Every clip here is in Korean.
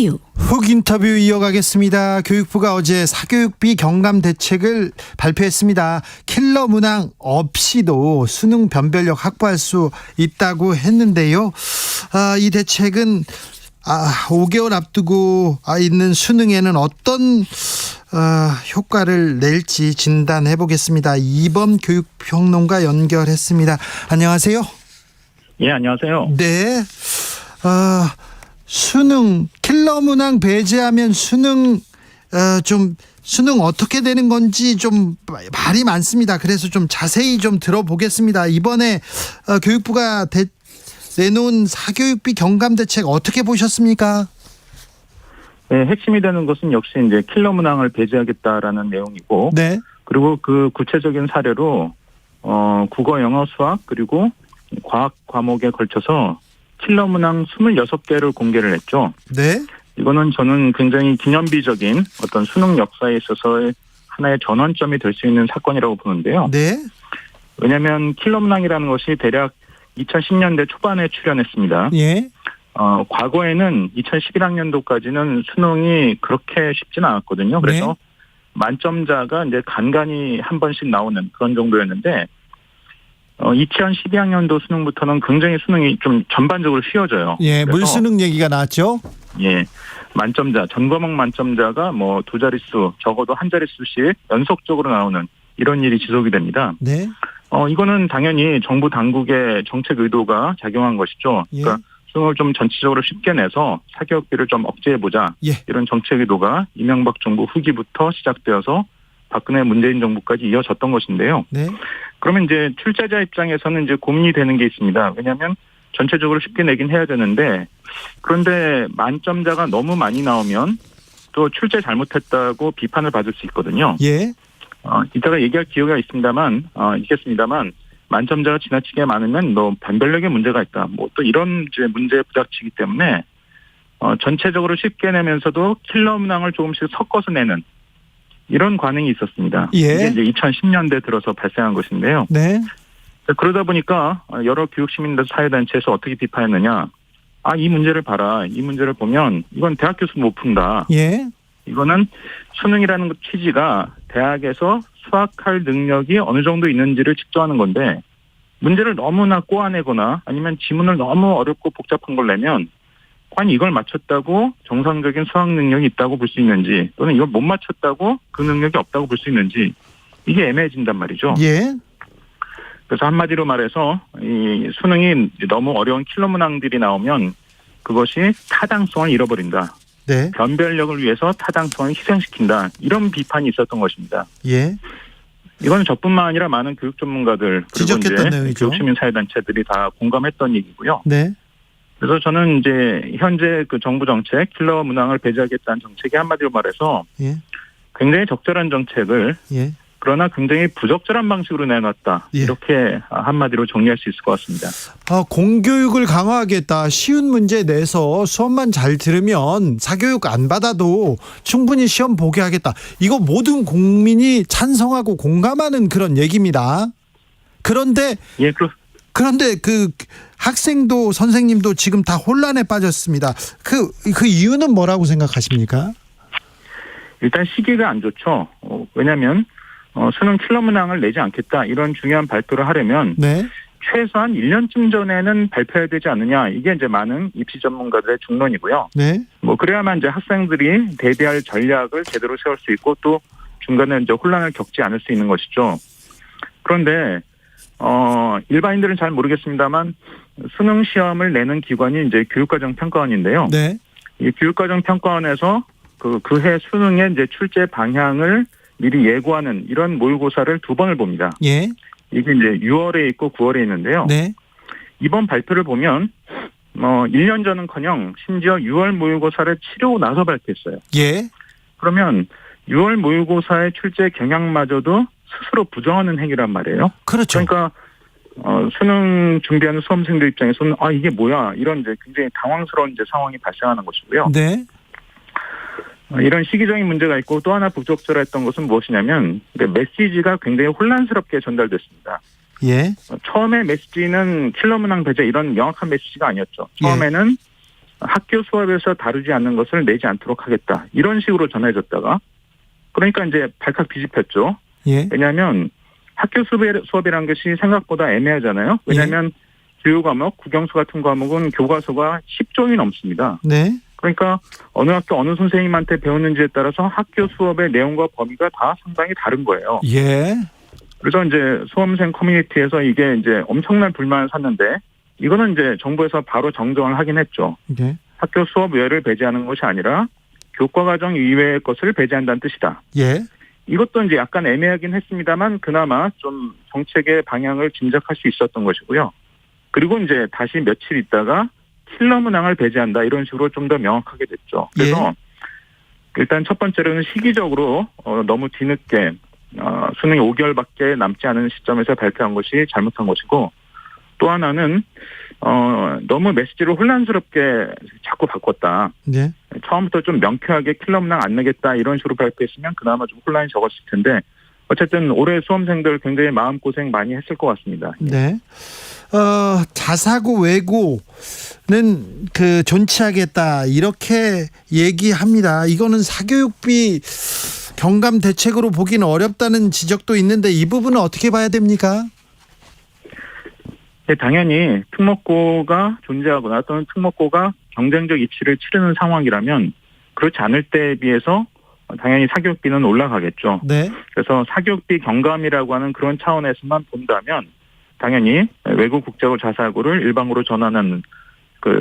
훅 인터뷰 이어가겠습니다. 교육부가 어제 사교육비 경감 대책을 발표했습니다. 킬러 문항 없이도 수능 변별력 확보할 수 있다고 했는데요. 이 대책은 5개월 앞두고 있는 수능에는 어떤 효과를 낼지 진단해 보겠습니다. 이범 교육평론가 연결했습니다. 안녕하세요. 예, 안녕하세요. 네. 수능 킬러 문항 배제하면 수능 어떻게 되는 건지 좀 말이 많습니다. 그래서 좀 자세히 좀 들어보겠습니다. 이번에 교육부가 내놓은 사교육비 경감 대책 어떻게 보셨습니까? 네, 핵심이 되는 것은 역시 이제 킬러 문항을 배제하겠다라는 내용이고, 네. 그리고 그 구체적인 사례로 국어, 영어, 수학 그리고 과학 과목에 걸쳐서 킬러 문항 26개를 공개를 했죠. 네. 이거는 저는 굉장히 기념비적인 어떤 수능 역사에 있어서의 하나의 전환점이 될 수 있는 사건이라고 보는데요. 네. 왜냐하면 킬러 문항이라는 것이 대략 2010년대 초반에 출현했습니다. 예. 과거에는 2011학년도까지는 수능이 그렇게 쉽지는 않았거든요. 그래서 네. 만점자가 이제 간간히 한 번씩 나오는 그런 정도였는데, 2012학년도 수능부터는 굉장히 수능이 좀 전반적으로 쉬워져요. 예, 물수능 얘기가 나왔죠. 예, 전 과목 만점자가 뭐 두 자릿수, 적어도 한 자릿수씩 연속적으로 나오는 이런 일이 지속이 됩니다. 네. 이거는 당연히 정부 당국의 정책 의도가 작용한 것이죠. 예. 그러니까 수능을 좀 전체적으로 쉽게 내서 사교육비를 좀 억제해보자. 예. 이런 정책 의도가 이명박 정부 후기부터 시작되어서 박근혜 문재인 정부까지 이어졌던 것인데요. 네. 그러면 이제 출제자 입장에서는 이제 고민이 되는 게 있습니다. 왜냐하면 전체적으로 쉽게 내긴 해야 되는데, 그런데 만점자가 너무 많이 나오면 또 출제 잘못했다고 비판을 받을 수 있거든요. 예. 이따가 얘기할 기회가 있겠습니다만 만점자가 지나치게 많으면 변별력에 문제가 있다. 뭐 또 이런 이제 문제에 부닥치기 때문에 전체적으로 쉽게 내면서도 킬러 문항을 조금씩 섞어서 내는 이런 관행이 있었습니다. 예. 이게 이제 2010년대 들어서 발생한 것인데요. 네. 그러다 보니까 여러 교육시민들 사회단체에서 어떻게 비판했느냐. 이 문제를 봐라. 이 문제를 보면 이건 대학 교수 못 푼다. 예. 이거는 수능이라는 취지가 대학에서 수학할 능력이 어느 정도 있는지를 측정하는 건데, 문제를 너무나 꼬아내거나 아니면 지문을 너무 어렵고 복잡한 걸 내면 과연 이걸 맞췄다고 정상적인 수학 능력이 있다고 볼 수 있는지, 또는 이걸 못 맞췄다고 그 능력이 없다고 볼 수 있는지, 이게 애매해진단 말이죠. 예. 그래서 한마디로 말해서 이 수능이 너무 어려운 킬러 문항들이 나오면 그것이 타당성을 잃어버린다. 네. 변별력을 위해서 타당성을 희생시킨다. 이런 비판이 있었던 것입니다. 예. 이건 저뿐만 아니라 많은 교육 전문가들, 그리고 지적했던 이제 내용이죠. 교육시민사회단체들이 다 공감했던 얘기고요. 네. 그래서 저는 이제 현재 그 정부 정책, 킬러 문항을 배제하겠다는 정책이 한마디로 말해서 예. 굉장히 적절한 정책을, 예. 그러나 굉장히 부적절한 방식으로 내놨다. 예. 이렇게 한마디로 정리할 수 있을 것 같습니다. 공교육을 강화하겠다. 쉬운 문제 내서 수업만 잘 들으면 사교육 안 받아도 충분히 시험 보게 하겠다. 이거 모든 국민이 찬성하고 공감하는 그런 얘기입니다. 그런데 그 학생도 선생님도 지금 다 혼란에 빠졌습니다. 그 이유는 뭐라고 생각하십니까? 일단 시기가 안 좋죠. 왜냐하면 수능 킬러 문항을 내지 않겠다, 이런 중요한 발표를 하려면 네. 최소한 1년쯤 전에는 발표해야 되지 않느냐. 이게 이제 많은 입시 전문가들의 중론이고요. 네. 그래야만 이제 학생들이 대비할 전략을 제대로 세울 수 있고, 또 중간에 이제 혼란을 겪지 않을 수 있는 것이죠. 그런데 일반인들은 잘 모르겠습니다만 수능 시험을 내는 기관이 이제 교육과정평가원인데요. 네. 이 교육과정평가원에서 그해 수능의 이제 출제 방향을 미리 예고하는 이런 모의고사를 2번을 봅니다. 예. 이게 이제 6월에 있고 9월에 있는데요. 네. 이번 발표를 보면 1년 전은커녕 심지어 6월 모의고사를 치르고 나서 발표했어요. 예. 그러면 6월 모의고사의 출제 경향마저도 스스로 부정하는 행위란 말이에요. 그렇죠. 그러니까 수능 준비하는 수험생들 입장에서는 이게 뭐야, 이런 이제 굉장히 당황스러운 이제 상황이 발생하는 것이고요. 네. 이런 시기적인 문제가 있고, 또 하나 부적절했던 것은 무엇이냐면 메시지가 굉장히 혼란스럽게 전달됐습니다. 예. 처음에 메시지는 킬러 문항 배제 이런 명확한 메시지가 아니었죠. 처음에는 학교 수업에서 다루지 않는 것을 내지 않도록 하겠다. 이런 식으로 전해졌다가 그러니까 이제 발칵 뒤집혔죠. 예. 왜냐하면 학교 수업이라는 것이 생각보다 애매하잖아요. 왜냐하면 주요 과목, 국영수 같은 과목은 교과서가 10종이 넘습니다. 네. 그러니까 어느 학교 어느 선생님한테 배우는지에 따라서 학교 수업의 내용과 범위가 다 상당히 다른 거예요. 예. 그래서 이제 수험생 커뮤니티에서 이게 이제 엄청난 불만을 샀는데 이거는 이제 정부에서 바로 정정을 하긴 했죠. 예. 학교 수업 외를 배제하는 것이 아니라 교과과정 이외의 것을 배제한다는 뜻이다. 예. 이것도 이제 약간 애매하긴 했습니다만 그나마 좀 정책의 방향을 짐작할 수 있었던 것이고요. 그리고 이제 다시 며칠 있다가 킬러 문항을 배제한다 이런 식으로 좀 더 명확하게 됐죠. 그래서 일단 첫 번째로는 시기적으로 너무 뒤늦게 수능이 5개월밖에 남지 않은 시점에서 발표한 것이 잘못한 것이고 또 하나는 너무 메시지를 혼란스럽게 자꾸 바꿨다. 네. 처음부터 좀 명쾌하게 킬러 문항 안 내겠다 이런 식으로 발표했으면 그나마 좀 혼란이 적었을 텐데 어쨌든 올해 수험생들 굉장히 마음고생 많이 했을 것 같습니다. 네. 자사고 외고는 존치하겠다 이렇게 얘기합니다. 이거는 사교육비 경감 대책으로 보기는 어렵다는 지적도 있는데 이 부분은 어떻게 봐야 됩니까? 네, 당연히 특목고가 존재하거나 또는 특목고가 경쟁적 입시를 치르는 상황이라면 그렇지 않을 때에 비해서 당연히 사교육비는 올라가겠죠. 네. 그래서 사교육비 경감이라고 하는 그런 차원에서만 본다면 당연히 외국 국제고 자사고를 일반고로 전환하는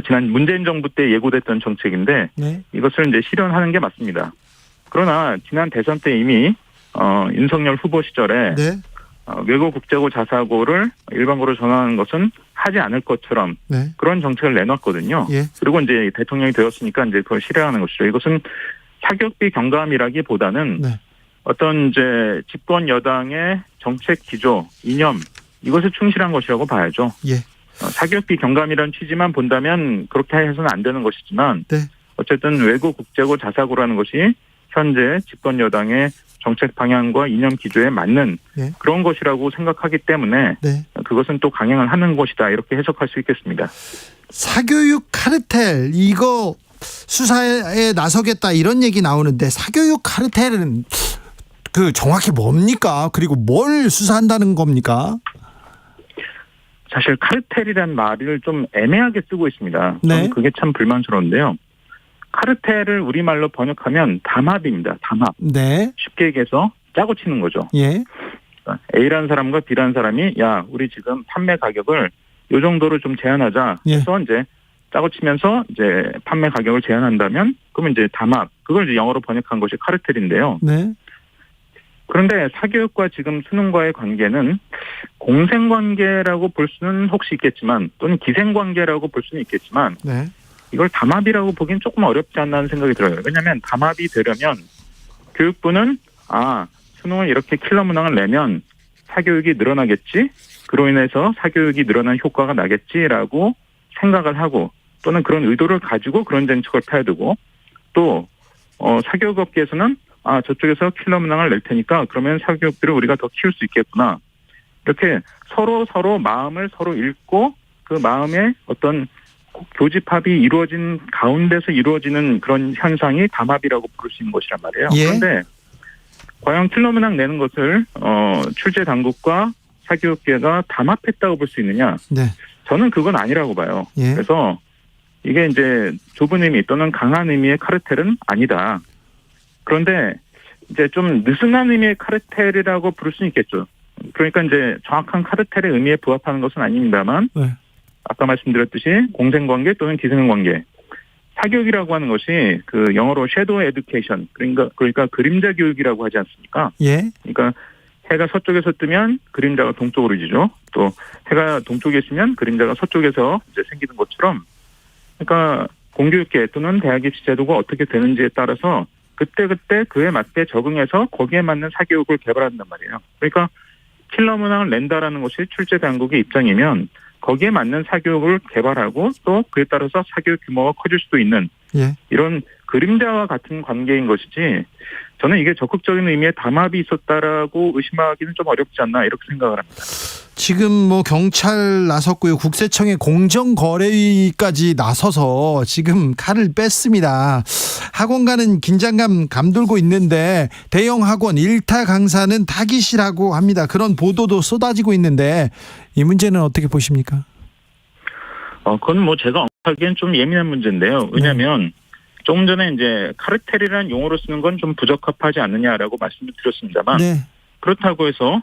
지난 문재인 정부 때 예고됐던 정책인데 네. 이것을 이제 실현하는 게 맞습니다. 그러나 지난 대선 때 이미 윤석열 후보 시절에 네. 외국 국제고 자사고를 일반고로 전환하는 것은 하지 않을 것처럼 네. 그런 정책을 내놨거든요. 예. 그리고 이제 대통령이 되었으니까 이제 그걸 실행하는 것이죠. 이것은 사교육비 경감이라기보다는 네. 어떤 이제 집권 여당의 정책 기조, 이념 이것에 충실한 것이라고 봐야죠. 예. 사교육비 경감이라는 취지만 본다면 그렇게 해서는 안 되는 것이지만 네. 어쨌든 외국 국제고 자사고라는 것이 현재 집권 여당의 정책 방향과 이념 기조에 맞는 네. 그런 것이라고 생각하기 때문에 네. 그것은 또 강행을 하는 것이다 이렇게 해석할 수 있겠습니다. 사교육 카르텔 이거 수사에 나서겠다 이런 얘기 나오는데 사교육 카르텔은 정확히 뭡니까? 그리고 뭘 수사한다는 겁니까? 사실 카르텔이라는 말을 좀 애매하게 쓰고 있습니다. 네. 저는 그게 참 불만스러운데요. 카르텔을 우리말로 번역하면 담합입니다. 담합. 네. 쉽게 얘기해서 짜고 치는 거죠. 예. A라는 사람과 B라는 사람이 야 우리 지금 판매 가격을 요 정도로 좀 제한하자 해서 이제 짜고 치면서 이제 판매 가격을 제한한다면 그러면 이제 담합 그걸 이제 영어로 번역한 것이 카르텔인데요. 네. 그런데 사교육과 지금 수능과의 관계는 공생관계라고 볼 수는 혹시 있겠지만 또는 기생관계라고 볼 수는 있겠지만 네. 이걸 담합이라고 보기엔 조금 어렵지 않나는 생각이 들어요. 왜냐하면 담합이 되려면 교육부는 수능을 이렇게 킬러 문항을 내면 사교육이 늘어나겠지. 그로 인해서 사교육이 늘어난 효과가 나겠지라고 생각을 하고 또는 그런 의도를 가지고 그런 정책을 펴야 되고 또 사교육업계에서는 저쪽에서 킬러 문항을 낼 테니까 그러면 사교육비를 우리가 더 키울 수 있겠구나. 이렇게 서로 마음을 서로 읽고 그 마음에 어떤 교집합이 이루어진 가운데서 이루어지는 그런 현상이 담합이라고 부를 수 있는 것이란 말이에요. 예. 그런데 과연 킬러 문항 내는 것을 출제 당국과 사교육계가 담합했다고 볼 수 있느냐? 네. 저는 그건 아니라고 봐요. 예. 그래서 이게 이제 좁은 의미 또는 강한 의미의 카르텔은 아니다. 그런데 이제 좀 느슨한 의미의 카르텔이라고 부를 수는 있겠죠. 그러니까 이제 정확한 카르텔의 의미에 부합하는 것은 아닙니다만 네. 아까 말씀드렸듯이 공생관계 또는 기생관계 사교육이라고 하는 것이 그 영어로 섀도우 에듀케이션 그러니까 그림자 교육이라고 하지 않습니까? 예. 그러니까 해가 서쪽에서 뜨면 그림자가 동쪽으로 지죠. 또 해가 동쪽에 있으면 그림자가 서쪽에서 이제 생기는 것처럼 그러니까 공교육계 또는 대학 입시 제도가 어떻게 되는지에 따라서 그때 그에 맞게 적응해서 거기에 맞는 사교육을 개발한단 말이에요. 그러니까 킬러 문항을 낸다라는 것이 출제 당국의 입장이면 거기에 맞는 사교육을 개발하고 또 그에 따라서 사교육 규모가 커질 수도 있는 이런 그림자와 같은 관계인 것이지 저는 이게 적극적인 의미의 담합이 있었다라고 의심하기는 좀 어렵지 않나 이렇게 생각을 합니다. 지금 뭐 경찰 나섰고요. 국세청의 공정거래위까지 나서서 지금 칼을 뺐습니다. 학원가는 긴장감 감돌고 있는데 대형 학원 일타 강사는 타깃이라고 합니다. 그런 보도도 쏟아지고 있는데 이 문제는 어떻게 보십니까? 그건 뭐 제가 하기엔 좀 예민한 문제인데요. 왜냐하면 조금 전에 이제 카르텔이라는 용어로 쓰는 건 좀 부적합하지 않느냐라고 말씀을 드렸습니다만 네. 그렇다고 해서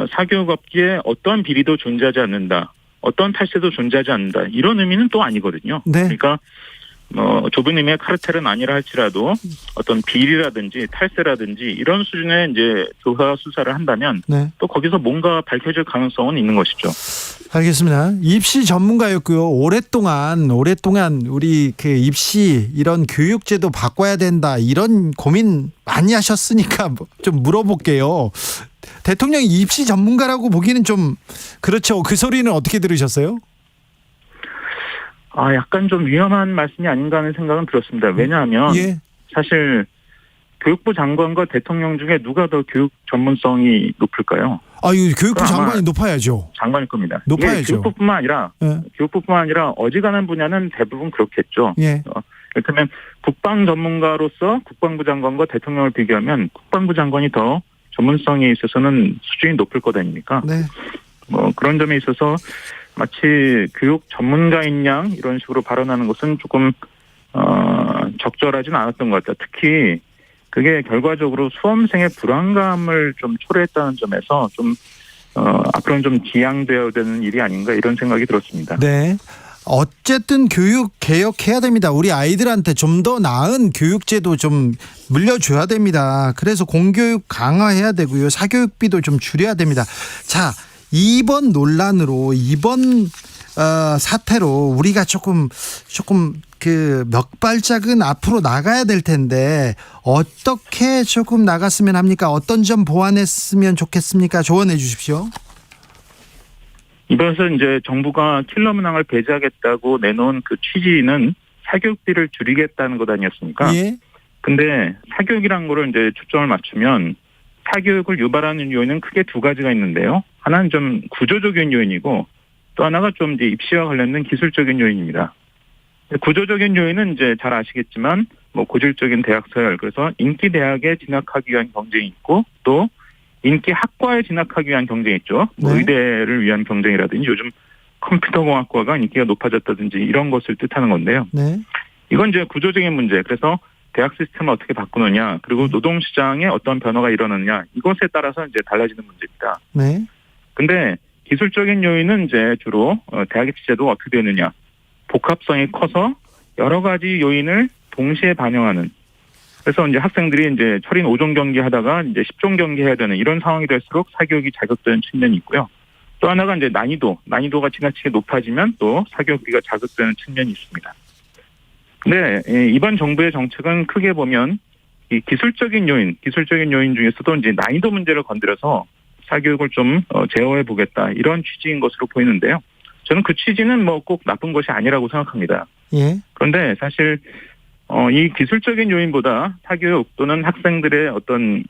사교육업계에 어떤 비리도 존재하지 않는다, 어떤 탈세도 존재하지 않는다 이런 의미는 또 아니거든요. 네. 그러니까 좁은 의미의 카르텔은 아니라 할지라도 어떤 비리라든지 탈세라든지 이런 수준의 이제 조사 수사를 한다면 네. 또 거기서 뭔가 밝혀질 가능성은 있는 것이죠. 알겠습니다. 입시 전문가였고요. 오랫동안 우리 그 입시 이런 교육제도 바꿔야 된다 이런 고민 많이 하셨으니까 좀 물어볼게요. 대통령이 입시 전문가라고 보기는 좀 그렇죠. 그 소리는 어떻게 들으셨어요? 약간 좀 위험한 말씀이 아닌가 하는 생각은 들었습니다. 왜냐하면 예. 사실 교육부 장관과 대통령 중에 누가 더 교육 전문성이 높을까요? 이 교육부 장관이 높아야죠. 장관일 겁니다. 높아야죠. 교육부뿐만 아니라 어지간한 분야는 대부분 그렇겠죠. 예. 이를테면 국방 전문가로서 국방부 장관과 대통령을 비교하면 국방부 장관이 더 전문성에 있어서는 수준이 높을 것 아닙니까? 네. 그런 점에 있어서 마치 교육 전문가인 양 이런 식으로 발언하는 것은 조금 적절하지는 않았던 것 같아요. 특히 그게 결과적으로 수험생의 불안감을 좀 초래했다는 점에서 좀 앞으로는 좀 지양되어야 되는 일이 아닌가 이런 생각이 들었습니다. 네. 어쨌든 교육 개혁해야 됩니다. 우리 아이들한테 좀 더 나은 교육제도 좀 물려줘야 됩니다. 그래서 공교육 강화해야 되고요. 사교육비도 좀 줄여야 됩니다. 자, 이번 논란으로 이번 사태로 우리가 조금 그 몇 발짝은 앞으로 나가야 될 텐데 어떻게 조금 나갔으면 합니까? 어떤 점 보완했으면 좋겠습니까? 조언해 주십시오. 이번에서 이제 정부가 킬러 문항을 배제하겠다고 내놓은 그 취지는 사교육비를 줄이겠다는 것 아니었습니까? 예. 근데 사교육이라는 거를 이제 초점을 맞추면 사교육을 유발하는 요인은 크게 두 가지가 있는데요. 하나는 좀 구조적인 요인이고 또 하나가 좀 이제 입시와 관련된 기술적인 요인입니다. 구조적인 요인은 이제 잘 아시겠지만 뭐 고질적인 대학 서열, 그래서 인기 대학에 진학하기 위한 경쟁이 있고 또 인기 학과에 진학하기 위한 경쟁이 있죠. 네. 의대를 위한 경쟁이라든지 요즘 컴퓨터공학과가 인기가 높아졌다든지 이런 것을 뜻하는 건데요. 네. 이건 이제 구조적인 문제. 그래서 대학 시스템을 어떻게 바꾸느냐, 그리고 노동시장에 어떤 변화가 일어나느냐 이것에 따라서 이제 달라지는 문제입니다. 네. 근데 기술적인 요인은 이제 주로 대학 입시 제도가 어떻게 되느냐, 복합성이 커서 여러 가지 요인을 동시에 반영하는. 그래서 이제 학생들이 이제 철인 5종 경기 하다가 이제 10종 경기 해야 되는 이런 상황이 될수록 사교육이 자극되는 측면이 있고요. 또 하나가 이제 난이도가 지나치게 높아지면 또 사교육비가 자극되는 측면이 있습니다. 근데 이번 정부의 정책은 크게 보면 이 기술적인 요인 중에서도 이제 난이도 문제를 건드려서 사교육을 좀 제어해 보겠다 이런 취지인 것으로 보이는데요. 저는 그 취지는 뭐 꼭 나쁜 것이 아니라고 생각합니다. 예. 그런데 사실 이 기술적인 요인보다 사교육 또는 학생들의 어떤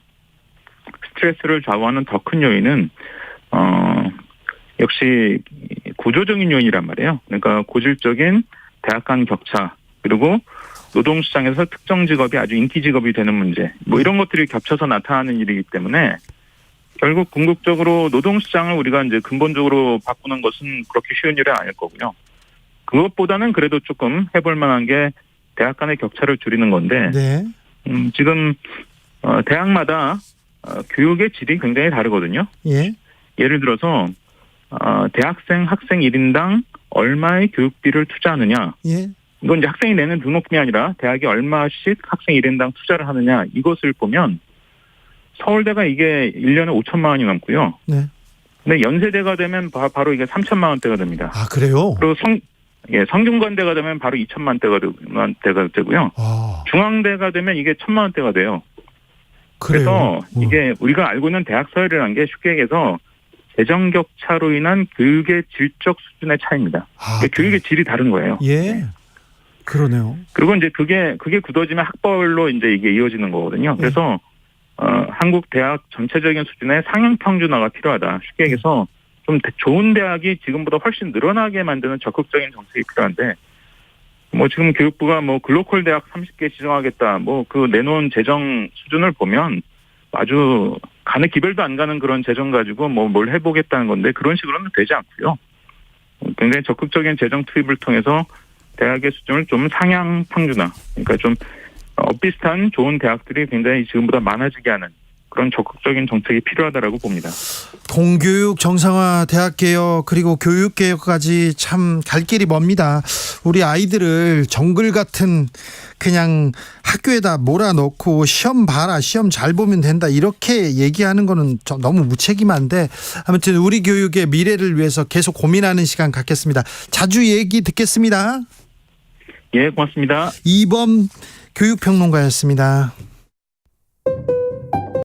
스트레스를 좌우하는 더 큰 요인은 역시 구조적인 요인이란 말이에요. 그러니까 고질적인 대학 간 격차, 그리고 노동시장에서 특정 직업이 아주 인기 직업이 되는 문제, 뭐 이런 것들이 겹쳐서 나타나는 일이기 때문에 결국 궁극적으로 노동시장을 우리가 이제 근본적으로 바꾸는 것은 그렇게 쉬운 일은 아닐 거고요. 그것보다는 그래도 조금 해볼 만한 게 대학 간의 격차를 줄이는 건데, 네. 지금 대학마다 교육의 질이 굉장히 다르거든요. 예. 예를 들어서 대학생 학생 1인당 얼마의 교육비를 투자하느냐, 예. 이건 이제 학생이 내는 등록금이 아니라 대학이 얼마씩 학생 1인당 투자를 하느냐 이것을 보면 서울대가 이게 1년에 5천만 원이 넘고요. 네. 근데 연세대가 되면 바로 이게 3천만 원대가 됩니다. 아, 그래요? 그리고 성균관대가 되면 바로 2천만 대가 되고요. 아, 중앙대가 되면 이게 1천만 원대가 돼요. 그래요? 그래서 이게 우리가 알고 있는 대학 서열이라는 게 쉽게 얘기해서 재정 격차로 인한 교육의 질적 수준의 차이입니다. 그러니까 교육의 질이 다른 거예요. 예. 그러네요. 그리고 이제 그게 굳어지면 학벌로 이제 이게 이어지는 거거든요. 그래서 한국 대학 전체적인 수준의 상향 평준화가 필요하다. 쉽게 얘기해서 좀 좋은 대학이 지금보다 훨씬 늘어나게 만드는 적극적인 정책이 필요한데 뭐 지금 교육부가 뭐 글로컬 대학 30개 지정하겠다 뭐 그 내놓은 재정 수준을 보면 아주 가는 기별도 안 가는 그런 재정 가지고 뭐 뭘 해보겠다는 건데 그런 식으로는 되지 않고요. 굉장히 적극적인 재정 투입을 통해서 대학의 수준을 좀 상향 평준화, 그러니까 좀 비슷한 좋은 대학들이 굉장히 지금보다 많아지게 하는 그런 적극적인 정책이 필요하다라고 봅니다. 공교육 정상화, 대학개혁 그리고 교육개혁까지 참 갈 길이 멉니다. 우리 아이들을 정글 같은 그냥 학교에다 몰아넣고 시험 봐라, 시험 잘 보면 된다 이렇게 얘기하는 거는 너무 무책임한데 아무튼 우리 교육의 미래를 위해서 계속 고민하는 시간 갖겠습니다. 자주 얘기 듣겠습니다. 예, 고맙습니다. 이범 교육평론가였습니다.